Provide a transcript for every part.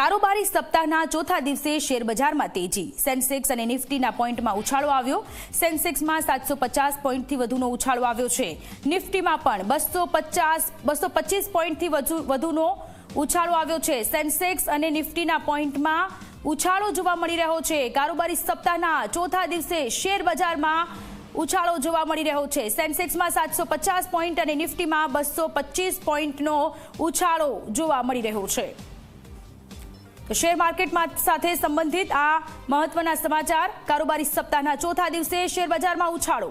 કારોબારી સપ્તાહના ચોથા દિવસે શેરબજારમાં તેજી. સેન્સેક્સ અને નિફ્ટીના પોઈન્ટમાં ઉછાળો આવ્યો. સેન્સેક્સમાં 750 પોઈન્ટથી વધુનો ઉછાળો આવ્યો છે. નિફ્ટીમાં પણ 225 પોઈન્ટથી વધુનો ઉછાળો આવ્યો છે. સેન્સેક્સ અને નિફ્ટીના પોઈન્ટમાં ઉછાળો જોવા મળી રહ્યો છે. કારોબારી સપ્તાહના ચોથા દિવસે શેરબજારમાં ઉછાળો જોવા મળી રહ્યો છે. સેન્સેક્સમાં 750 પોઈન્ટ અને નિફ્ટીમાં 225 પોઈન્ટનો ઉછાળો જોવા મળી રહ્યો છે. શેર માર્કેટમાં સાથે સંબંધિત આ મહત્વના સમાચાર. કારોબારી સપ્તાહના ચોથા દિવસે શેરબજારમાં ઉછાળો.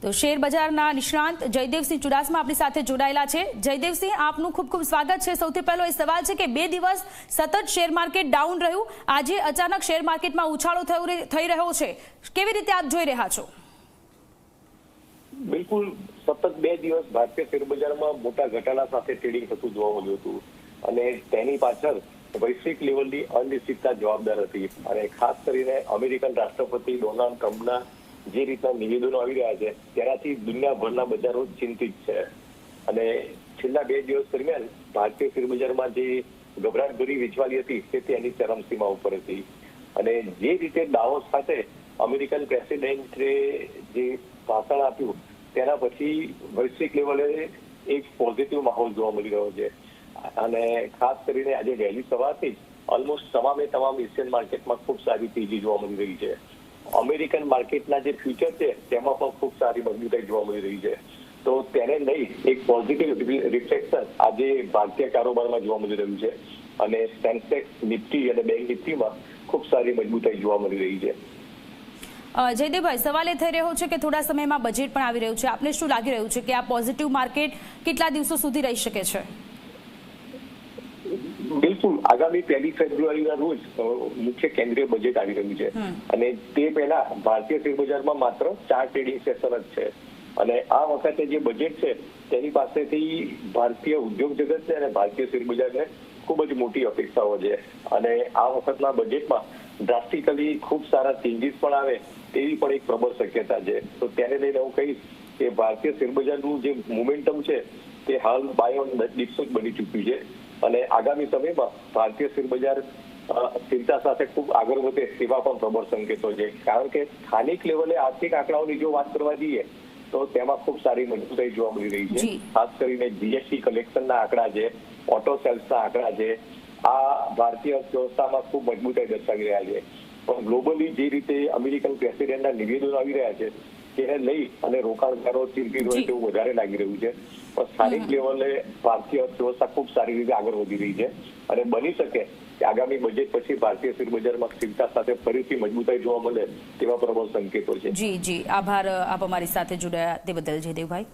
તો શેર બજારના નિષ્ણાંત જયદેવસિંહ ચુડાસમા આપણી સાથે જોડાયેલા છે. જયદેવસિંહ, આપનું ખૂબ ખૂબ સ્વાગત છે. સૌથી પહેલો એ સવાલ છે કે 2 દિવસ સતત શેર માર્કેટ ડાઉન રહ્યું, આજે અચાનક શેર માર્કેટમાં ઉછાળો થઈ રહ્યો છે. કેવી રીતે આપ જોઈ રહ્યા છો? બિલકુલ, સતત 2 દિવસ ભારતીય શેર બજારમાં મોટા ઘટાડા સાથે ટ્રેડિંગ થતું જોવા મળ્યું હતું અને તેની પાછળ વૈશ્વિક લેવલની અનિશ્ચિતતા જવાબદાર હતી. અને ખાસ કરીને અમેરિકન રાષ્ટ્રપતિ ડોનાલ્ડ ટ્રમ્પના જે રીતના નિવેદનો આવી રહ્યા છે તેનાથી દુનિયાભરના બજારો ચિંતિત છે. અને છેલ્લા 2 દિવસ દરમિયાન ભારતીય શેર બજારમાં જે ગભરાટભરી વેચવાલી હતી તે તેની ચરમસીમા ઉપર હતી. અને જે રીતે દાવોસ ખાતે અમેરિકન પ્રેસિડેન્ટે જે ભાષણ આપ્યું તેના પછી વૈશ્વિક લેવલે એક પોઝિટિવ માહોલ જોવા મળી રહ્યો છે. અને ખાસ કરીને આજે વહેલી સવારથી જ ઓલમોસ્ટ તમામ એશિયન માર્કેટમાં ખૂબ સારી તેજી જોવા મળી રહી છે. અમેરિકન માર્કેટના જે ફ્યુચર છે તેમાં પણ ખૂબ સારી મજબૂતાઈ જોવા મળી રહી છે. તો તેને લઈ એક પોઝિટિવ રિફ્લેક્શન આજે ભારતીય કારોબારમાં જોવા મળી રહ્યું છે. અને સેન્સેક્સ, નિફ્ટી અને બેંક નિફ્ટીમાં ખૂબ સારી મજબૂતાઈ જોવા મળી રહી છે. જયદેવભાઈ, સવાલ એ થઈ રહ્યો છે કે થોડા સમયમાં બજેટ પણ આવી રહ્યું છે. આપને શું લાગી રહ્યું છે કે આ પોઝિટિવ માર્કેટ કેટલા દિવસો સુધી રહી શકે છે? બિલકુલ, આગામી 1 ફેબ્રુઆરીના રોજ મુખ્ય કેન્દ્રીય બજેટ આવી રહ્યું છે અને તે પહેલા ભારતીય શેર બજારમાં માત્ર 4 ટ્રેડિંગ સેશન જ છે. અને આ વખતે જે બજેટ છે તેની પાસેથી ભારતીય ઉદ્યોગ જગત છે અને ભારતીય શેર બજારને ખૂબ જ મોટી અપેક્ષાઓ છે. અને આ વખતના બજેટમાં ડ્રાસ્ટિકલી ખૂબ સારા ચેન્જીસ પણ આવે તેવી પણ એક પ્રબળ શક્યતા છે. તો તેને લઈને હું કહીશ કે ભારતીય શેર બજારનું જે મોમેન્ટમ છે તે હાલ બાય ઓન ડિપ્સ જ બની ચૂક્યું છે. અને આગામી સમયમાં ભારતીય શેર બજાર સ્થિરતા સાથે ખૂબ આગળ વધે તેવા પણ પ્રબળ સંકેતો છે. કારણ કે સ્થાનિક લેવલે આર્થિક આંકડાઓની જો વાત કરવા જઈએ તો તેમાં ખૂબ સારી મજબૂતાઈ જોવા મળી રહી છે. ખાસ કરીને જીએસટી કલેક્શનના આંકડા છે, ઓટો સેલ્સના આંકડા છે, આ ભારતીય અર્થવ્યવસ્થામાં ખૂબ મજબૂતાઈ દર્શાવી રહ્યા છે. પણ ગ્લોબલી જે રીતે અમેરિકન પ્રેસિડેન્ટના નિવેદનો આવી રહ્યા છે તેને લઈ અને રોકાણકારો ચિંતિત હોય તેવું વધારે લાગી રહ્યું છે. પણ સ્થાનિક લેવલે ભારતીય અર્થવ્યવસ્થા ખૂબ સારી રીતે આગળ વધી રહી છે અને બની શકે કે આગામી બજેટ પછી ભારતીય શેર બજારમાં સ્થિરતા સાથે ફરીથી મજબૂતાઈ જોવા મળે તેવા પ્રબળ સંકેતો છે. જી, આભાર આપ અમારી સાથે જોડાયા તે બદલ જયદેવભાઈ.